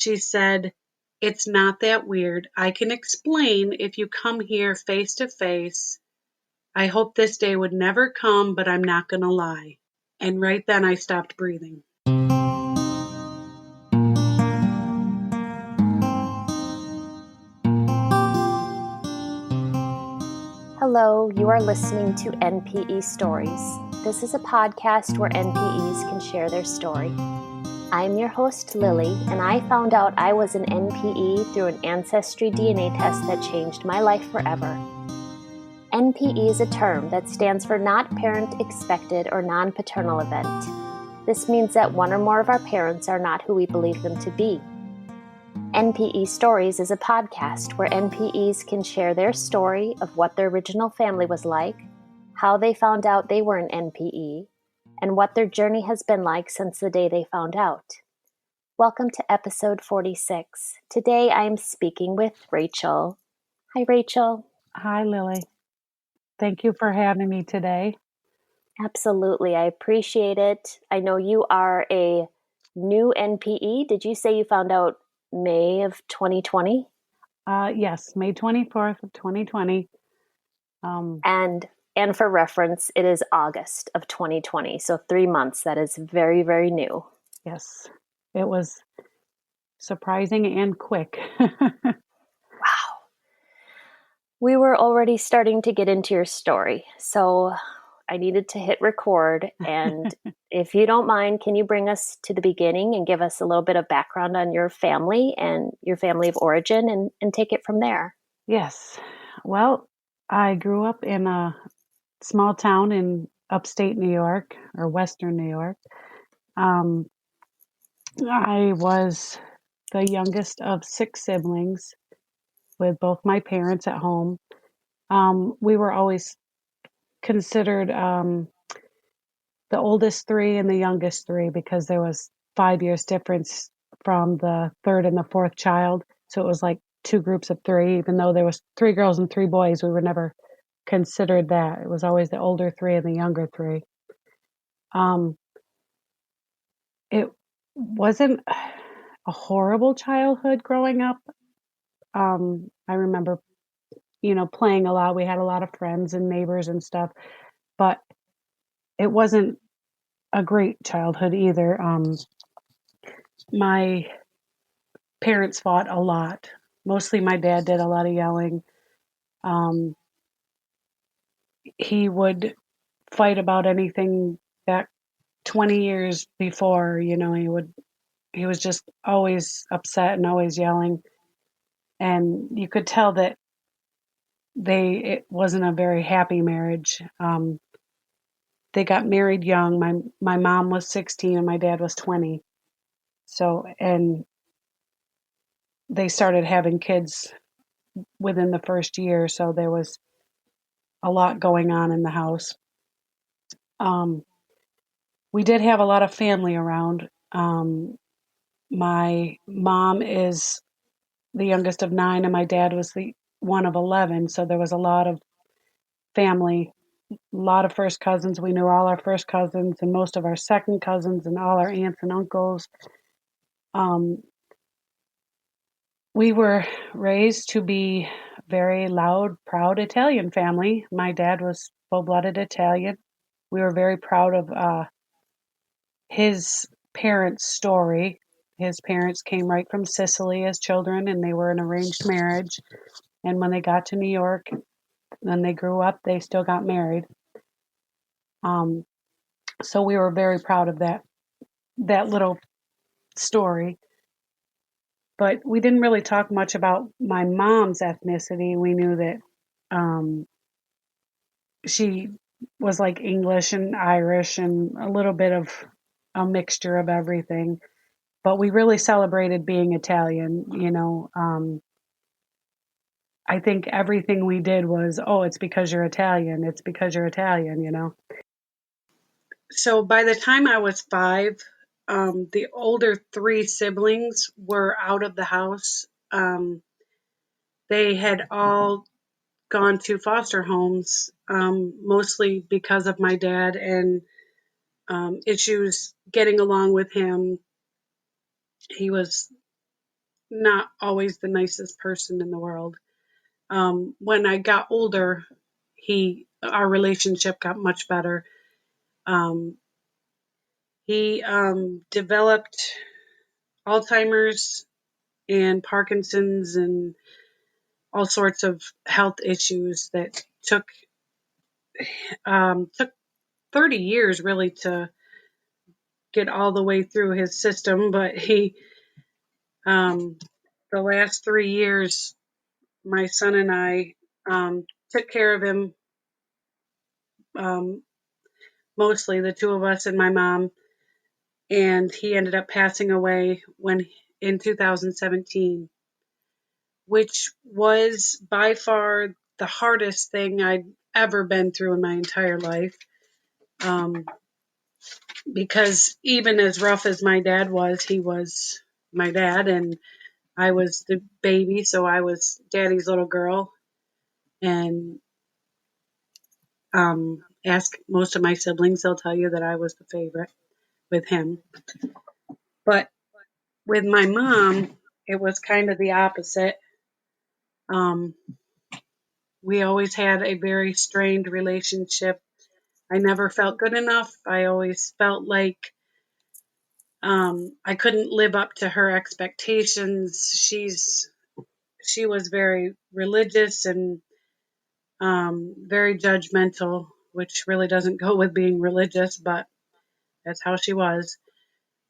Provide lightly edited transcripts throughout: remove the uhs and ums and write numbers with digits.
She said, "It's not that weird. I can explain if you come here face to face. I hope this day would never come, but I'm not going to lie." And right then I stopped breathing. Hello, you are listening to NPE Stories. This is a podcast where NPEs can share their story. I'm your host, Lily, and I found out I was an NPE through an ancestry DNA test that changed my life forever. NPE is a term that stands for Not Parent Expected or Non-Paternal Event. This means that one or more of our parents are not who we believe them to be. NPE Stories is a podcast where NPEs can share their story of what their original family was like, how they found out they were an NPE, and what their journey has been like since the day they found out. Welcome to episode 46. Today I am speaking with Rachel. Hi, Rachel. Hi, Lily. Thank you for having me today. Absolutely. I appreciate it. I know you are a new NPE. Did you say you found out May of 2020? Yes, May 24th of 2020. And for reference, it is August of 2020. So 3 months. That is very, very new. Yes, it was surprising and quick. Wow. We were already starting to get into your story. So I needed to hit record. And if you don't mind, can you bring us to the beginning and give us a little bit of background on your family and your family of origin and take it from there? Yes. Well, I grew up in a small town in upstate New York or Western New York. I was the youngest of 6 siblings with both my parents at home. We were always considered the oldest 3 and the youngest 3 because there was 5 years difference from the third and the fourth child. So it was like 2 groups of 3, even though there was 3 girls and 3 boys. We were never considered that. It was always the older 3 and the younger 3. It wasn't a horrible childhood growing up. I remember, playing a lot. We had a lot of friends and neighbors and stuff, but it wasn't a great childhood either. My parents fought a lot. Mostly my dad did a lot of yelling. He would fight about anything back 20 years before, he was just always upset and always yelling. And you could tell that it wasn't a very happy marriage. They got married young. My mom was 16 and my dad was 20. So, and they started having kids within the first year. So there was a lot going on in the house. We did have a lot of family around. My mom is the youngest of 9 and my dad was the one of 11. So there was a lot of family, a lot of first cousins. We knew all our first cousins and most of our second cousins and all our aunts and uncles. We were raised to be very loud, proud Italian family. My dad was full-blooded Italian. We were very proud of his parents' story. His parents came right from Sicily as children, and they were an arranged marriage. And when they got to New York, when they grew up, they still got married. So we were very proud of that little story. But we didn't really talk much about my mom's ethnicity. We knew that she was like English and Irish and a little bit of a mixture of everything. But we really celebrated being Italian, I think everything we did was, it's because you're Italian. It's because you're Italian. So by the time I was 5, the older 3 siblings were out of the house. They had all gone to foster homes, mostly because of my dad and issues getting along with him. He was not always the nicest person in the world. When I got older, our relationship got much better. Um, he developed Alzheimer's and Parkinson's and all sorts of health issues that took 30 years really to get all the way through his system. But um, the last 3 years, my son and I took care of him, um, mostly the two of us and my mom. And he ended up passing away in 2017, which was by far the hardest thing I'd ever been through in my entire life. Um, because even as rough as my dad was, he was my dad, and I was the baby, so I was daddy's little girl. And ask most of my siblings, they'll tell you that I was the favorite with him. But with my mom, it was kind of the opposite. Um, we always had a very strained relationship. I never felt good enough. I always felt like I couldn't live up to her expectations. She was very religious and very judgmental, which really doesn't go with being religious, but that's how she was.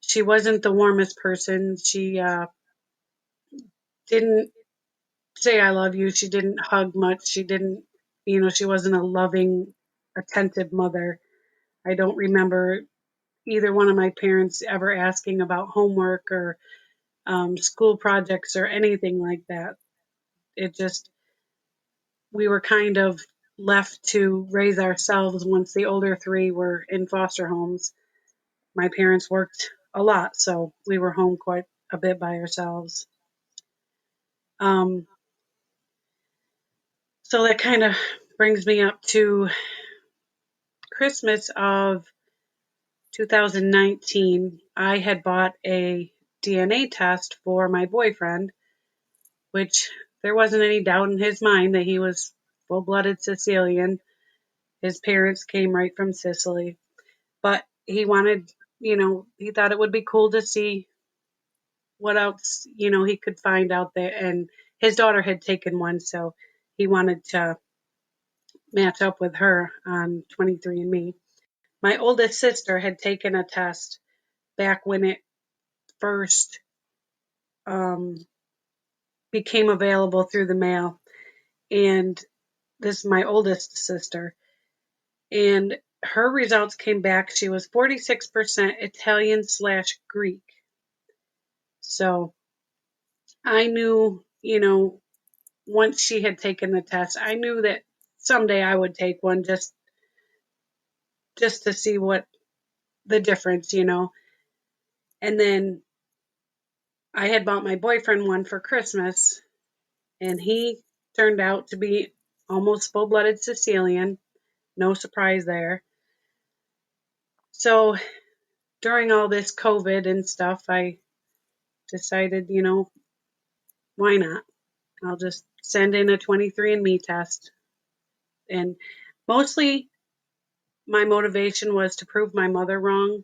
She wasn't the warmest person. She didn't say I love you. She didn't hug much. She didn't, she wasn't a loving, attentive mother. I don't remember either one of my parents ever asking about homework or school projects or anything like that. It just, we were kind of left to raise ourselves once the older three were in foster homes. My parents worked a lot, so we were home quite a bit by ourselves. Um, so that kind of brings me up to Christmas of 2019. I had bought a DNA test for my boyfriend, which there wasn't any doubt in his mind that he was full-blooded Sicilian. His parents came right from Sicily, but he wanted, he thought it would be cool to see what else, he could find out there. And his daughter had taken one, so he wanted to match up with her on 23andMe. My oldest sister had taken a test back when it first um, became available through the mail. And this is my oldest sister. And her results came back. She was 46% Italian/Greek. So I knew, once she had taken the test, I knew that someday I would take one just to see what the difference. And then I had bought my boyfriend one for Christmas, and he turned out to be almost full-blooded Sicilian. No surprise there. So during all this COVID and stuff, I decided, why not? I'll just send in a 23andMe test. And mostly my motivation was to prove my mother wrong,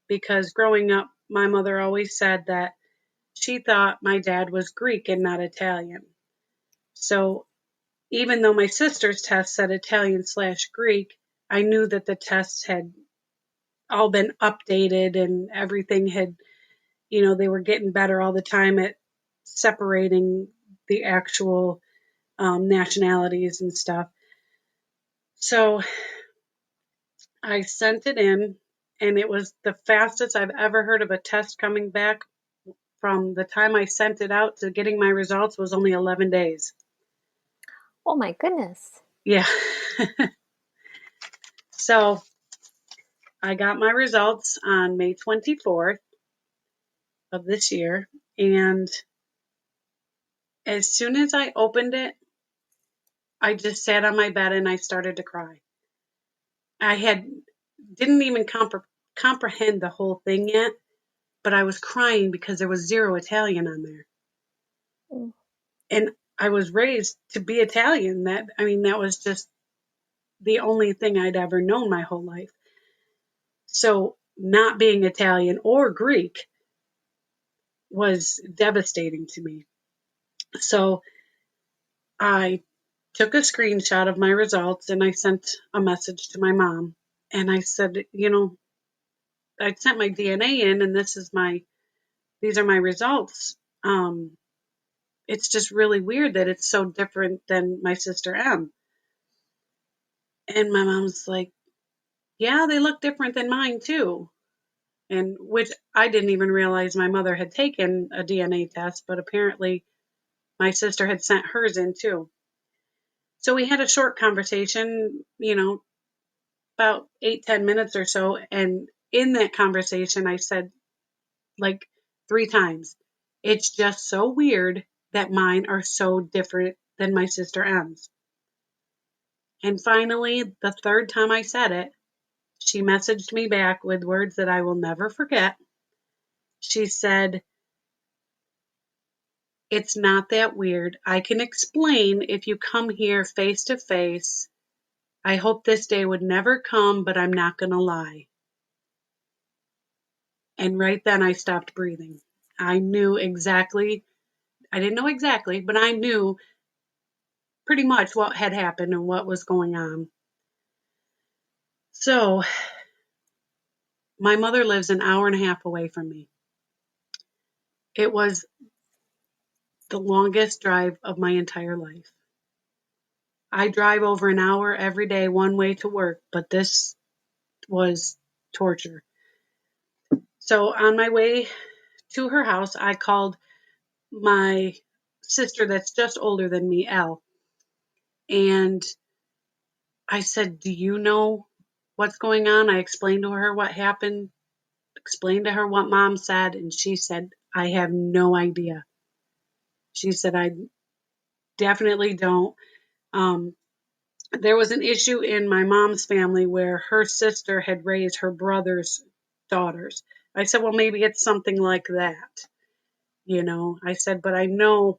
because growing up, my mother always said that she thought my dad was Greek and not Italian. So even though my sister's test said Italian/Greek, I knew that the tests had all been updated and everything had, they were getting better all the time at separating the actual nationalities and stuff. So I sent it in, and it was the fastest I've ever heard of a test coming back. From the time I sent it out to getting my results was only 11 days. Oh my goodness. Yeah. So I got my results on May 24th of this year. And as soon as I opened it, I just sat on my bed and I started to cry. Didn't even comprehend the whole thing yet, but I was crying because there was zero Italian on there. And I was raised to be Italian. That was just the only thing I'd ever known my whole life. So not being Italian or Greek was devastating to me. So I took a screenshot of my results and I sent a message to my mom. And I said, I sent my DNA in and these are my results. It's just really weird that it's so different than my sister M. And my mom's like, yeah, they look different than mine too. And which I didn't even realize my mother had taken a DNA test, but apparently my sister had sent hers in too. So we had a short conversation, about 8-10 minutes or so. And in that conversation, I said like 3 times, it's just so weird that mine are so different than my sister M's. And finally, the third time I said it, she messaged me back with words that I will never forget. She said, it's not that weird. I can explain if you come here face to face. I hope this day would never come, but I'm not going to lie. And right then I stopped breathing. I knew exactly, I didn't know exactly, but I knew pretty much what had happened and what was going on. So my mother lives an hour and a half away from me. It was the longest drive of my entire life. I drive over an hour every day one way to work, but this was torture. So on my way to her house, I called my sister that's just older than me, Elle, and I said, do you know what's going on? I explained to her what happened, explained to her what mom said, and she said, I have no idea. She said, I definitely don't. Um, there was an issue in my mom's family where her sister had raised her brother's daughters. I said, well, maybe it's something like that. I said, but I know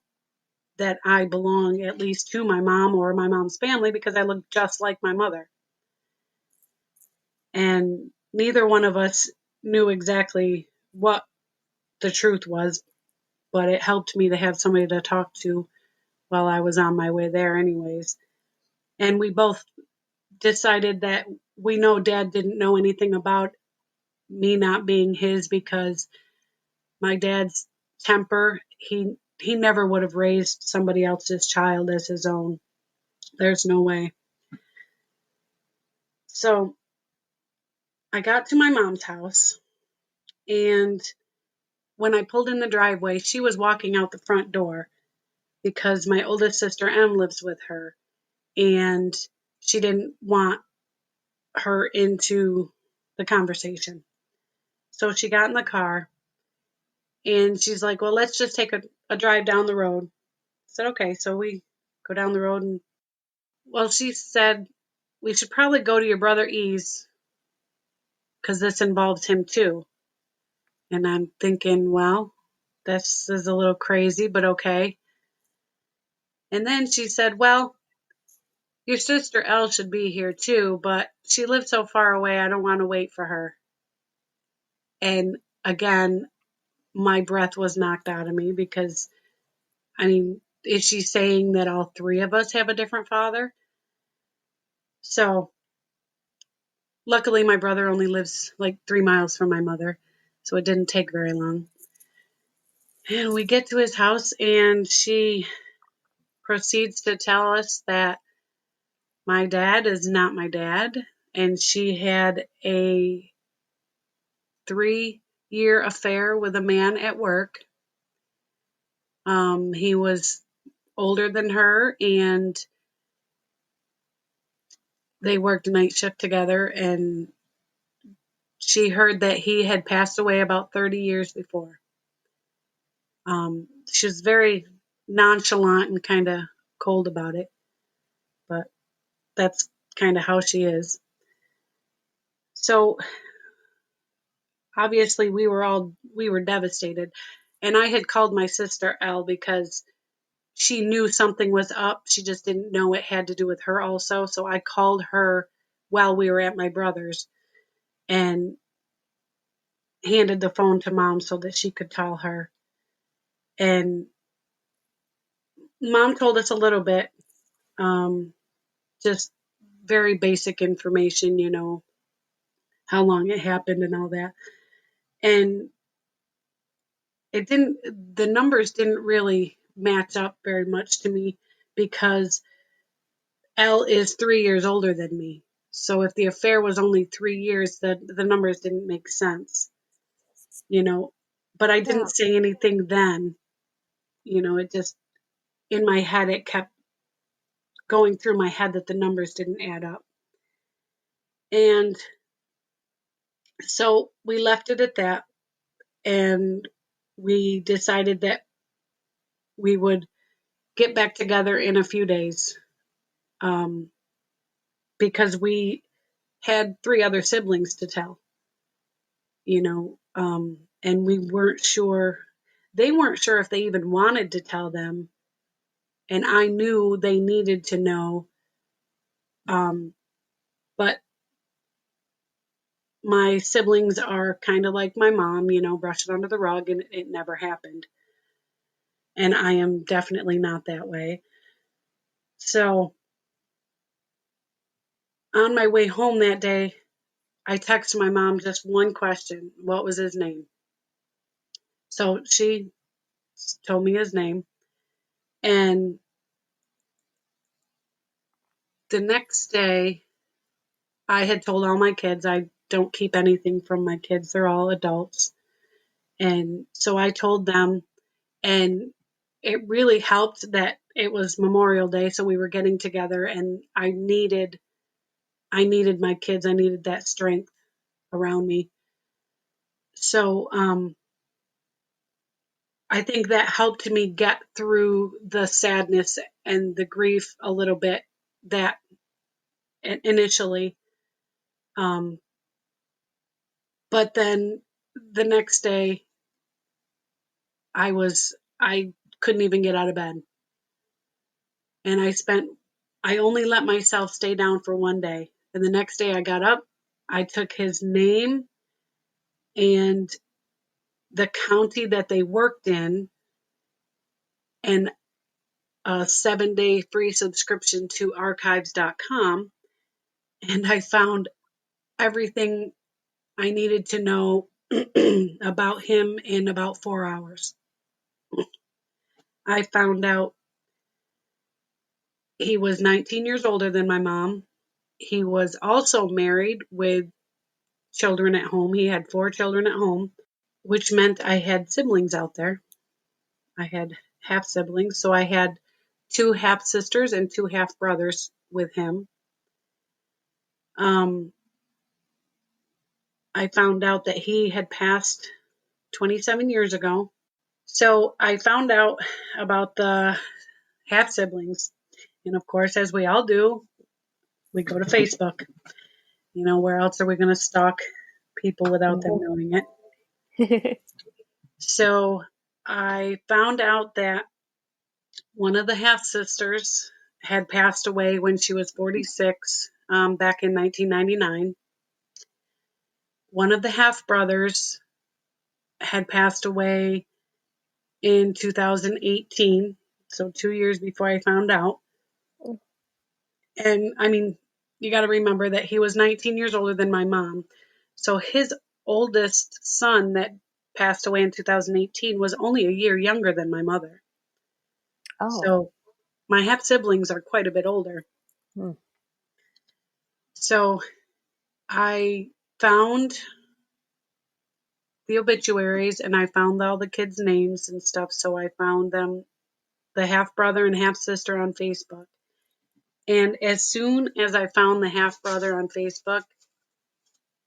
that I belong at least to my mom or my mom's family because I look just like my mother. And neither one of us knew exactly what the truth was, but it helped me to have somebody to talk to while I was on my way there, anyways. And we both decided that we know Dad didn't know anything about me not being his because my dad's temper, he never would have raised somebody else's child as his own. There's no way. So I got to my mom's house, and when I pulled in the driveway, she was walking out the front door because my oldest sister M lives with her, and she didn't want her into the conversation. So she got in the car, and she's like, well, let's just take a drive down the road. I said, okay. So we go down the road, and well, she said, we should probably go to your brother E's because this involves him too. And I'm thinking, well, this is a little crazy, but okay. And then she said, well, your sister Elle should be here too, but she lives so far away, I don't want to wait for her. And again, my breath was knocked out of me because, is she saying that all three of us have a different father? So luckily, my brother only lives like 3 miles from my mother, so it didn't take very long. And we get to his house, and she proceeds to tell us that my dad is not my dad, and she had a 3-year affair with a man at work. He was older than her, and they worked night shift together, and she heard that he had passed away about 30 years before. She was very nonchalant and kind of cold about it, but that's kind of how she is. So obviously we were devastated, and I had called my sister Elle because she knew something was up. She just didn't know it had to do with her also. So I called her while we were at my brother's and handed the phone to Mom so that she could tell her. And Mom told us a little bit, um, just very basic information, how long it happened and all that. And the numbers didn't really match up very much to me because Elle is 3 years older than me. So if the affair was only 3 years, the numbers didn't make sense, you know. But I Yeah. didn't say anything then, it just, in my head, it kept going through my head that the numbers didn't add up. And so we left it at that. And we decided that we would get back together in a few days, um, because we had three other siblings to tell, and we weren't sure. They weren't sure if they even wanted to tell them, and I knew they needed to know. Um, but my siblings are kind of like my mom, brush it under the rug, and it never happened. And I am definitely not that way. So on my way home that day, I texted my mom just one question: what was his name? So she told me his name. And the next day, I had told all my kids I don't keep anything from my kids. They're all adults. And so I told them, and it really helped that it was Memorial Day, so we were getting together, and I needed my kids. I needed that strength around me. So I think that helped me get through the sadness and the grief a little bit, that initially. Um, but then the next day, I couldn't even get out of bed. And I only let myself stay down for one day. And the next day I got up, I took his name and the county that they worked in, and a 7-day free subscription to archives.com. And I found everything I needed to know about him in about 4 hours. I found out he was 19 years older than my mom. He was also married with children at home. He had 4 children at home, which meant I had siblings out there. I had half siblings. So I had two half sisters and two half brothers with him. Um, I found out that he had passed 27 years ago. So I found out about the half siblings. And of course, as we all do, we go to Facebook. Where else are we going to stalk people without them knowing it? So I found out that one of the half sisters had passed away when she was 46, back in 1999. One of the half brothers had passed away in 2018, so 2 years before I found out. And I mean, you got to remember that he was 19 years older than my mom. So his oldest son that passed away in 2018 was only a year younger than my mother. Oh. So my half siblings are quite a bit older. Hmm. So I found the obituaries and I found all the kids' names and stuff. So I found them, the half brother and half sister, on Facebook. And as soon as I found the half brother on Facebook,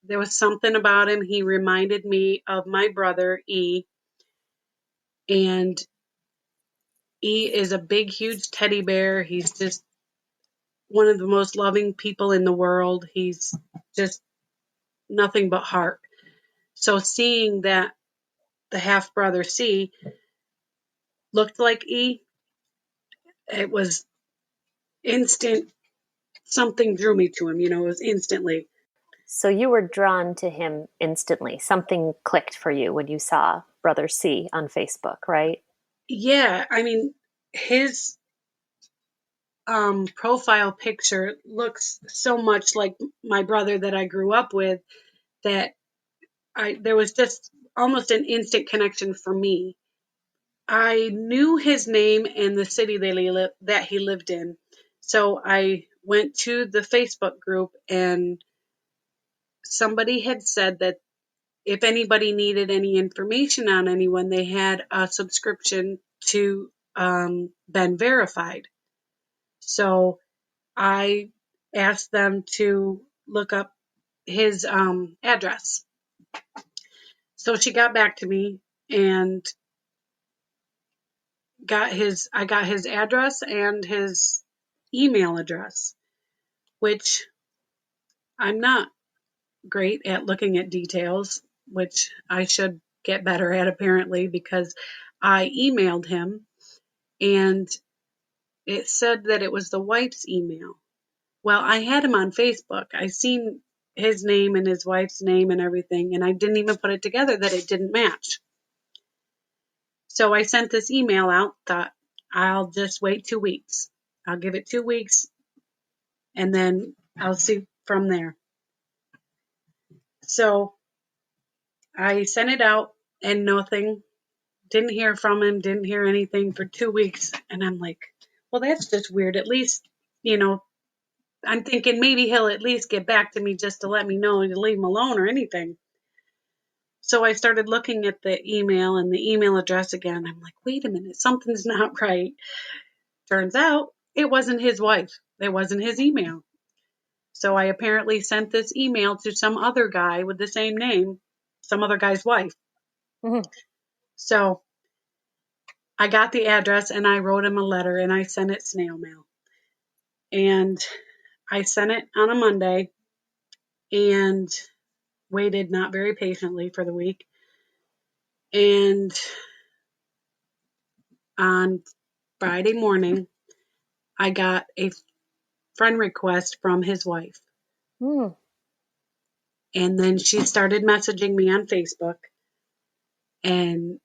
there was something about him. He reminded me of my brother, E. And E is a big, huge teddy bear. He's just one of the most loving people in the world. He's just nothing but heart. So seeing that the half brother C looked like E, it was instant. Something drew me to him, it was instantly. So you were drawn to him instantly. Something clicked for you when you saw Brother C on Facebook, right? Yeah, I mean, his profile picture looks so much like my brother that I grew up with that I there was just almost an instant connection for me. I knew his name and the city that he lived in. So I went to the Facebook group, and somebody had said that if anybody needed any information on anyone, they had a subscription to Ben Verified. So I asked them to look up his address. So she got back to me and I got his address and his email address, which I'm not great at looking at details, which I should get better at apparently, because I emailed him and it said that it was the wife's email. Well, I had him on Facebook. I seen his name and his wife's name and everything, and I didn't even put it together that it didn't match. So I sent this email out, thought I'll just wait 2 weeks. I'll give it 2 weeks and then I'll see from there. So I sent it out and nothing. Didn't hear from him, didn't hear anything for 2 weeks. And I'm like, well, that's just weird. At least, you know, I'm thinking maybe he'll at least get back to me just to let me know to leave him alone or anything. So I started looking at the email and the email address again. I'm like, wait a minute, something's not right. Turns out it wasn't his wife. It wasn't his email. So I apparently sent this email to some other guy with the same name, some other guy's wife. Mm-hmm. So I got the address and I wrote him a letter and I sent it snail mail. And I sent it on a Monday and waited not very patiently for the week. And on Friday morning, I got a friend request from his wife. Mm. And then she started messaging me on Facebook. And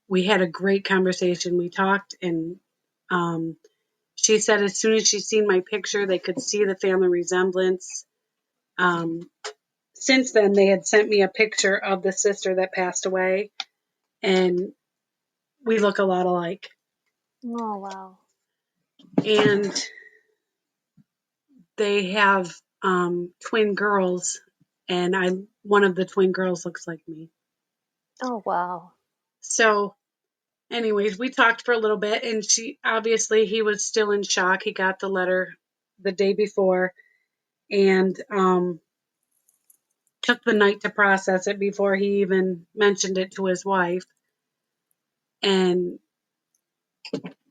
we had a great conversation. We talked, and um, she said as soon as she seen my picture, they could see the family resemblance. Um, since then, they had sent me a picture of the sister that passed away, and we look a lot alike. Oh, wow. And they have twin girls, and one of the twin girls looks like me. Oh, wow. So, anyways, we talked for a little bit, and he was still in shock. He got the letter the day before, and took the night to process it before he even mentioned it to his wife. And,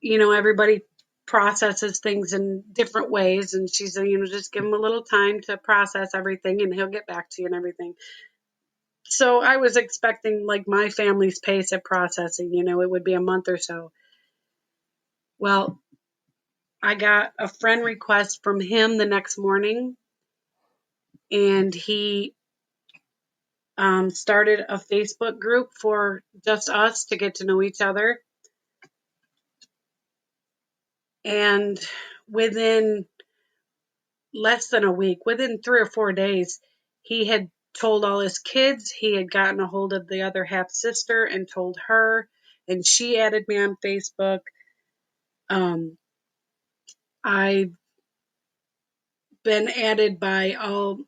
everybody processes things in different ways. And she said, just give him a little time to process everything and he'll get back to you and everything. So I was expecting like my family's pace of processing, it would be a month or so. Well, I got a friend request from him the next morning, and he started a Facebook group for just us to get to know each other. And within less than a week, within 3 or 4 days, he had told all his kids. He had gotten a hold of the other half sister and told her, and she added me on Facebook. I've been added by all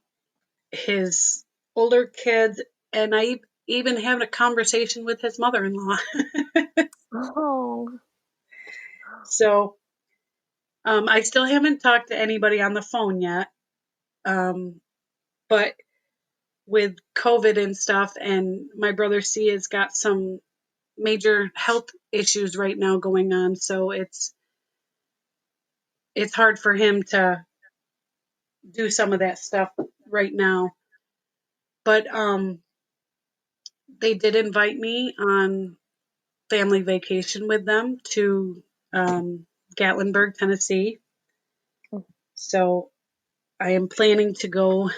his older kids, and I even had a conversation with his mother-in-law. Oh, So I still haven't talked to anybody on the phone yet. But with COVID and stuff, and my brother C has got some major health issues right now going on, so it's hard for him to do some of that stuff right now. But they did invite me on family vacation with them to Gatlinburg, Tennessee. So I am planning to go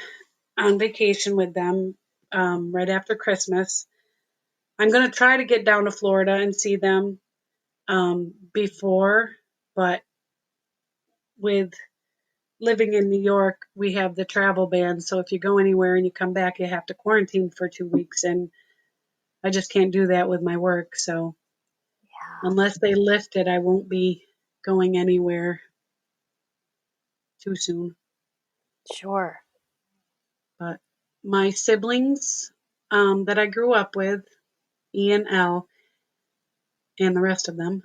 on vacation with them right after Christmas. I'm going to try to get down to Florida and see them before, but with living in New York, we have the travel ban. So if you go anywhere and you come back, you have to quarantine for 2 weeks. And I just can't do that with my work. So Yeah, unless they lift it, I won't be going anywhere too soon. sure. But my siblings that I grew up with, E and L, and the rest of them,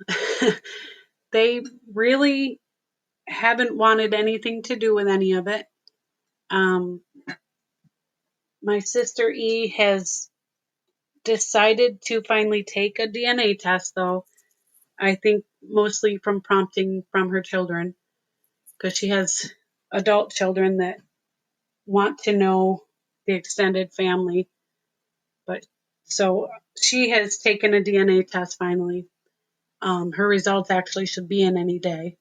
they really haven't wanted anything to do with any of it. Um, my sister E has decided to finally take a DNA test, though. I think mostly from prompting from her children, because she has adult children that want to know the extended family. But so she has taken a DNA test finally. Her results actually should be in any day.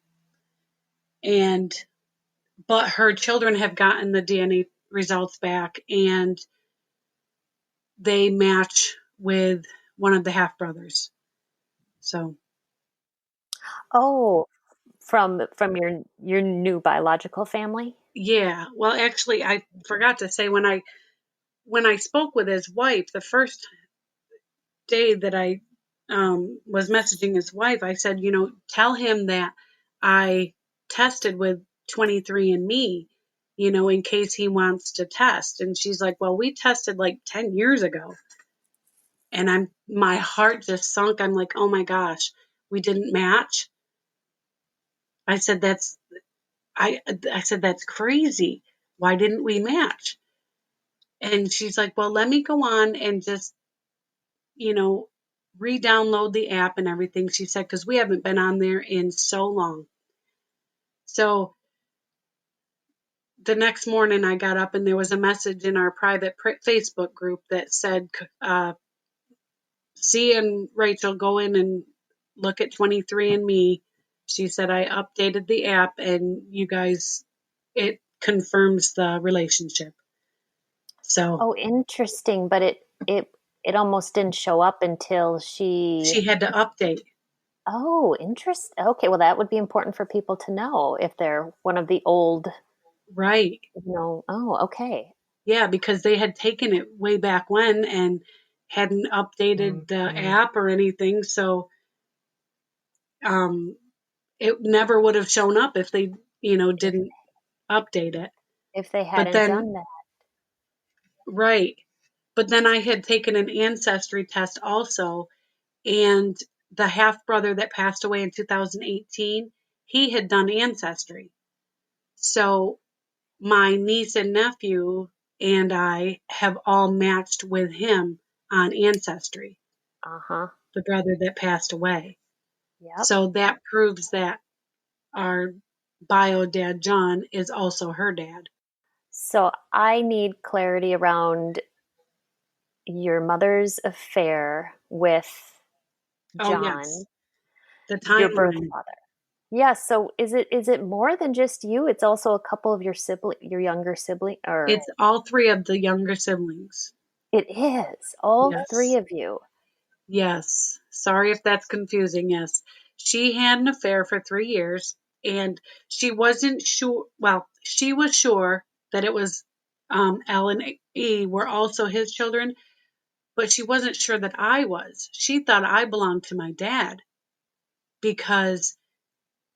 And but her children have gotten the DNA results back, and they match with one of the half brothers. So Oh, from your new biological family? yeah, well, actually, I forgot to say when I spoke with his wife the first day that I was messaging his wife, I said, tell him that I tested with 23andMe, in case he wants to test. And she's like, well, we tested like 10 years ago. And my heart just sunk. I'm like, oh my gosh, we didn't match. I said, I said, that's crazy. Why didn't we match? And she's like, well, let me go on and just, you know, re-download the app and everything. She said, because we haven't been on there in so long. So the next morning I got up and there was a message in our private Facebook group that said, C and Rachel, go in and look at 23andMe. She said, I updated the app and you guys, it confirms the relationship. So Oh, interesting, but it almost didn't show up until she. she had to update. Oh, interest. Okay, well, that would be important for people to know if they're one of the old, Right. Oh, okay. Yeah, because they had taken it way back when and hadn't updated the app or anything. So um, it never would have shown up if they, If didn't update it. if they But hadn't then, done that. right. But then I had taken an ancestry test also, and the half brother that passed away in 2018, he had done ancestry. So my niece and nephew and I have all matched with him on ancestry, Uh-huh. the brother that passed away. Yep. So that proves that our bio dad, John, is also her dad. So I need clarity around your mother's affair with Oh, yes, John, the your birth timeline. father. Yeah, so is it more than just you? It's also a couple of your younger sibling, or It's all three of the younger siblings. it is all three Yes. of you. Yes. Sorry if that's confusing. Yes. She had an affair for 3 years and she wasn't sure. Well, she was sure that it was L and E were also his children, but she wasn't sure that I was. She thought I belonged to my dad because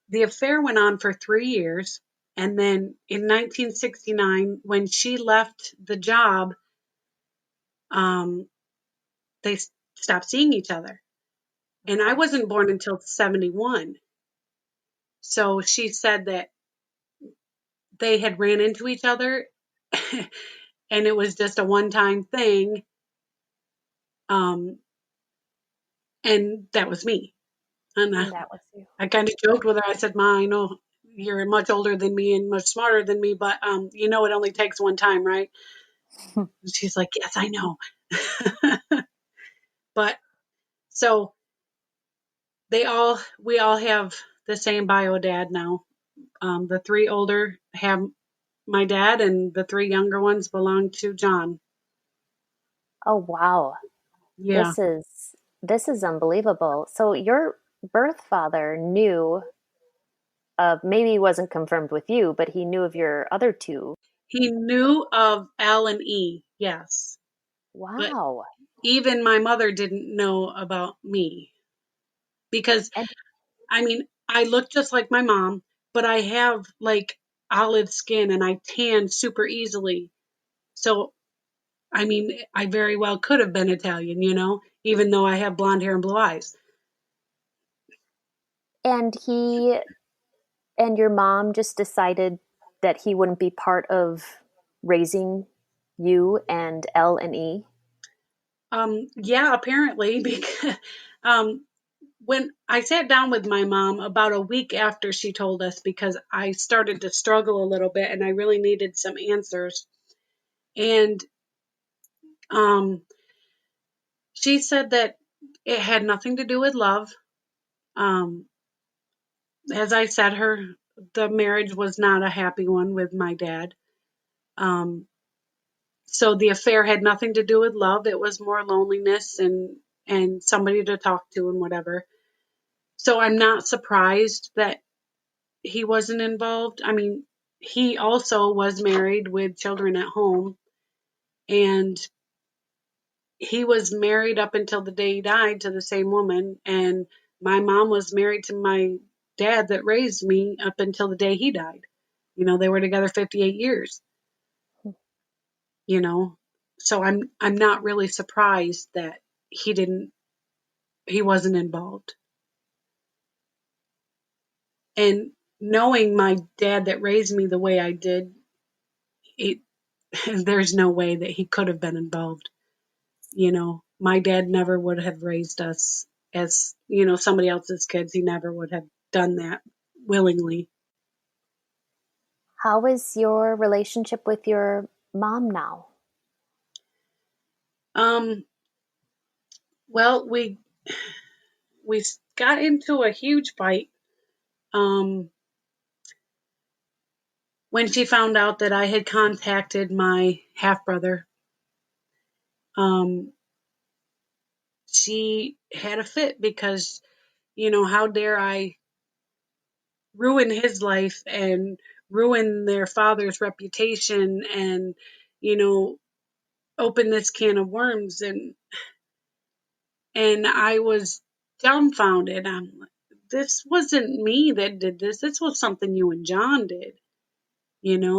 the affair went on for 3 years. And then in 1969, when she left the job, um, they stopped seeing each other. And I Okay. wasn't born until 71. So she said that they had ran into each other and it was just a one time thing. Um, and that was me. And And that was you. I kind of joked with her. I said, Ma, I know you're much older than me and much smarter than me, but it only takes one time, right? And she's like, yes, I know. But so we all have the same bio dad now. The three older have my dad, and the three younger ones belong to John. Oh, wow. Yeah. This is this is unbelievable. So your birth father knew of, maybe he wasn't confirmed with you, but he knew of your other two. He knew of L and E, yes. But Wow. even my mother didn't know about me because, And I mean, I look just like my mom, but I have like olive skin and I tan super easily. So, I mean, I very well could have been Italian, even though I have blonde hair and blue eyes. and he and your mom just decided that he wouldn't be part of raising you and L and E. Yeah, apparently, because um, when I sat down with my mom about a week after she told us, because I started to struggle a little bit and I really needed some answers. And um, she said that it had nothing to do with love. Um, as I said, the marriage was not a happy one with my dad. Um, so the affair had nothing to do with love. It was more loneliness and somebody to talk to and whatever. So I'm not surprised that he wasn't involved. I mean, he also was married with children at home, and he was married up until the day he died to the same woman. And my mom was married to my dad that raised me up until the day he died. They were together 58 years, you know. So I'm not really surprised that he wasn't involved. And knowing my dad that raised me the way I did, it there's no way that he could have been involved. My dad never would have raised us as, somebody else's kids. He never would have done that willingly. How is your relationship with your mom now? Um, well, we got into a huge fight um, when she found out that I had contacted my half brother. Um, she had a fit because, how dare I ruin his life and ruin their father's reputation and, you know, open this can of worms. And I was dumbfounded. I'm like, this wasn't me that did this. This was something you and John did.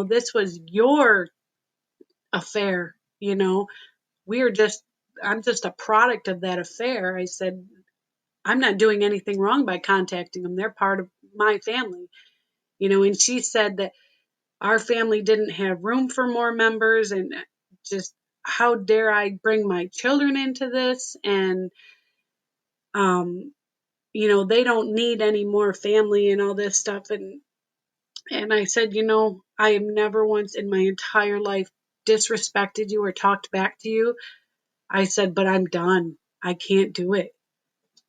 This was your affair. We're just, I'm just a product of that affair. I said, I'm not doing anything wrong by contacting them. They're part of my family. And she said that our family didn't have room for more members, and just how dare I bring my children into this? And, um, they don't need any more family and all this stuff. And I said, I have never once in my entire life disrespected you or talked back to you. I said, but I'm done. I can't do it.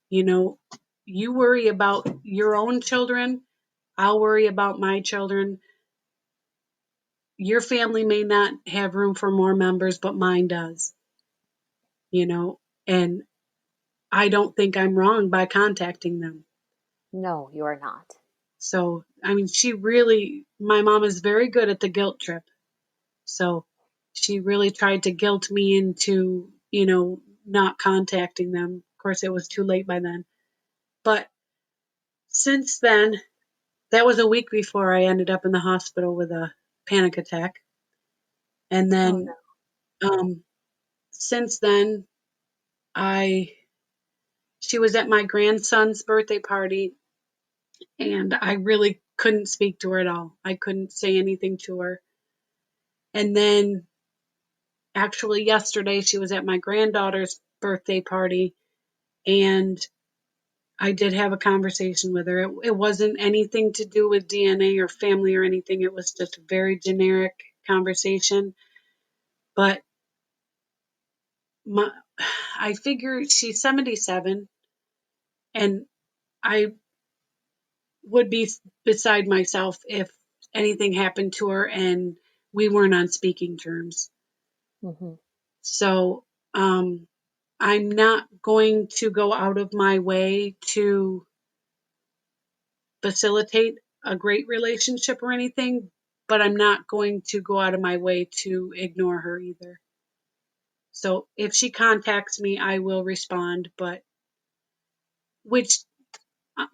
You know, you worry about your own children. I'll worry about my children. Your family may not have room for more members, but mine does, you know, and I don't think I'm wrong by contacting them. No, you are not. So, I mean, my mom is very good at the guilt trip. So she really tried to guilt me into, not contacting them. Of course, it was too late by then. But since then, that was a week before I ended up in the hospital with a panic attack. And Oh no. then, um, since then, I she was at my grandson's birthday party, and I really couldn't speak to her at all. I couldn't say anything to her. And then actually yesterday she was at my granddaughter's birthday party, and I did have a conversation with her. It wasn't anything to do with DNA or family or anything. It was just a very generic conversation. But my, I figure she's 77, and I would be beside myself if anything happened to her and we weren't on speaking terms. Hmm. So I'm not going to go out of my way to facilitate a great relationship or anything, but I'm not going to go out of my way to ignore her either. So if she contacts me, I will respond, but which,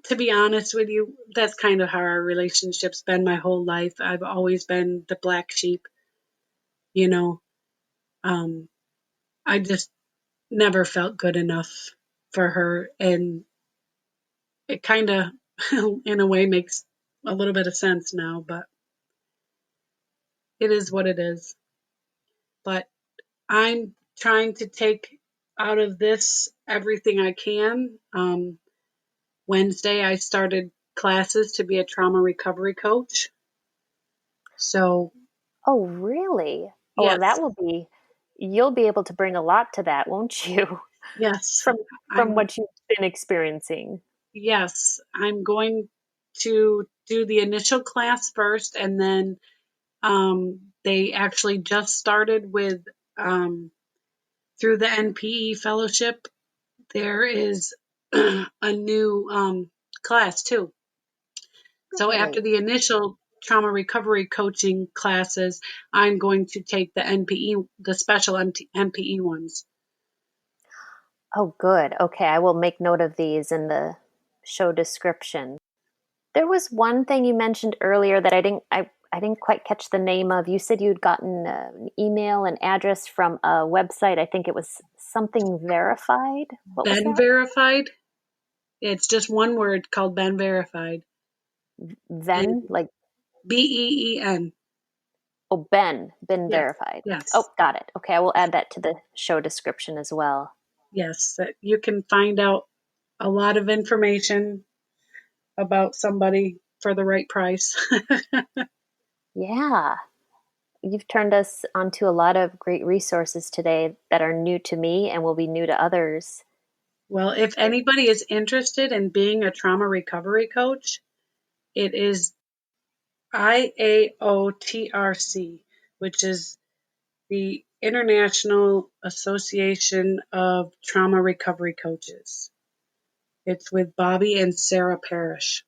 to be honest with you, that's kind of how our relationship's been my whole life. I've always been the black sheep, you know. Um, I just never felt good enough for her, and it kind of, in a way, makes a little bit of sense now, but it is what it is. But I'm trying to take out of this everything I can. Wednesday, I started classes to be a trauma recovery coach. So, Oh, really? Oh, well, yes, you'll be able to bring a lot to that, won't you? yes, from from I'm, what you've been experiencing. yes, I'm going to do the initial class first, and then they actually just started with, through the NPE fellowship, there is a new class too. So after Really? the initial trauma recovery coaching classes, I'm going to take the NPE, the special NPE ones. Oh, good. Okay, I will make note of these in the show description. There was one thing you mentioned earlier that I didn't quite catch the name of. You said you'd gotten an email and address from a website. I think it was something verified. What was Ben that? Verified. It's just one word called Ben Verified. And Ven, like, BEEN. oh, Ben Yes, verified. Oh, yes, got it. Okay, I will add that to the show description as well. yes. That you can find out a lot of information about somebody for the right price. Yeah. You've turned us onto a lot of great resources today that are new to me and will be new to others. Well, if anybody is interested in being a trauma recovery coach, it is IAOTRC, which is the International Association of Trauma Recovery Coaches. It's with Bobby and Sarah Parrish.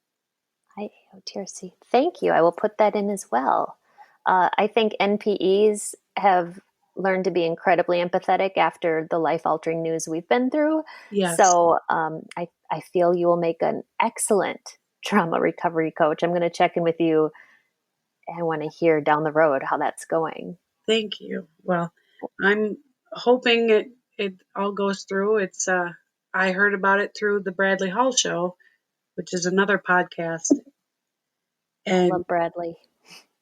IAOTRC. Thank you. I will put that in as well. I think NPEs have learned to be incredibly empathetic after the life altering news we've been through. Yes, So I feel you will make an excellent trauma recovery coach. I'm going to check in with you. I want to hear down the road how that's going. thank you. Well, I'm hoping it all goes through. It's I heard about it through the Bradley Hall show, which is another podcast. I And love Bradley.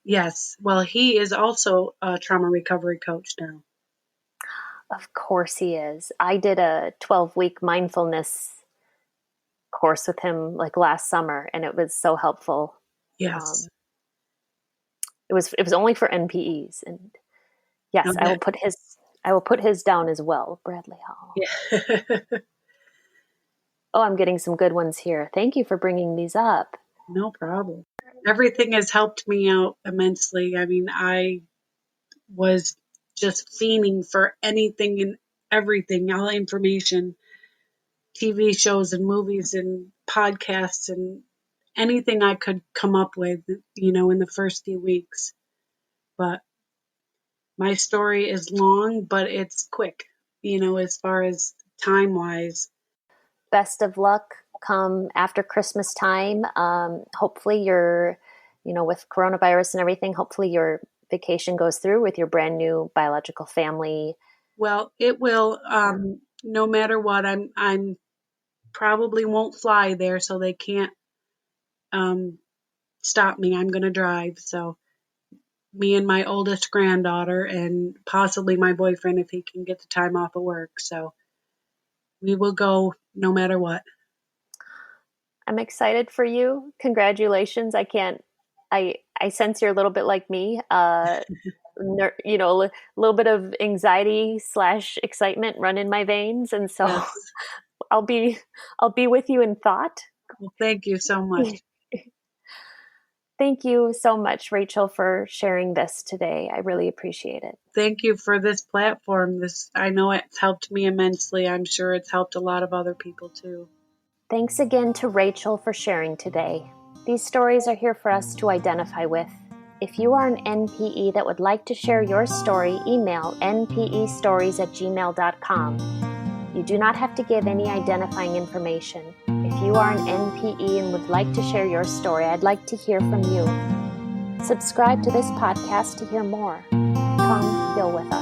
yes, well, he is also a trauma recovery coach now. Of course he is. I did a 12-week mindfulness course with him like last summer, and it was so helpful. Um, Yes. it was only for NPEs, and Now yes, that, I will put his down as well, Bradley Hall. yeah. Oh, I'm getting some good ones here. Thank you for bringing these up. No problem. Everything has helped me out immensely. I mean, I was just fiending for anything and everything, all information, TV shows and movies and podcasts and anything I could come up with, in the first few weeks. But my story is long, but it's quick, as far as time wise. Best of luck come after Christmas time. Hopefully, with coronavirus and everything, hopefully your vacation goes through with your brand new biological family. Well, it will, no matter what. I'm probably won't fly there, so they can't um, stop me. I'm going to drive. So me and my oldest granddaughter, and possibly my boyfriend if he can get the time off of work. So we will go no matter what. I'm excited for you. Congratulations. I sense you're a little bit like me. A little bit of anxiety slash excitement run in my veins, and so Yes. I'll be I'll be with you in thought. Well, thank you so much. Thank you so much, Rachel, for sharing this today. I really appreciate it. Thank you for this platform. I know it's helped me immensely. I'm sure it's helped a lot of other people too. Thanks again to Rachel for sharing today. These stories are here for us to identify with. If you are an NPE that would like to share your story, email npestories@gmail.com. You do not have to give any identifying information. If you are an NPE and would like to share your story, I'd like to hear from you. Subscribe to this podcast to hear more. Come heal with us.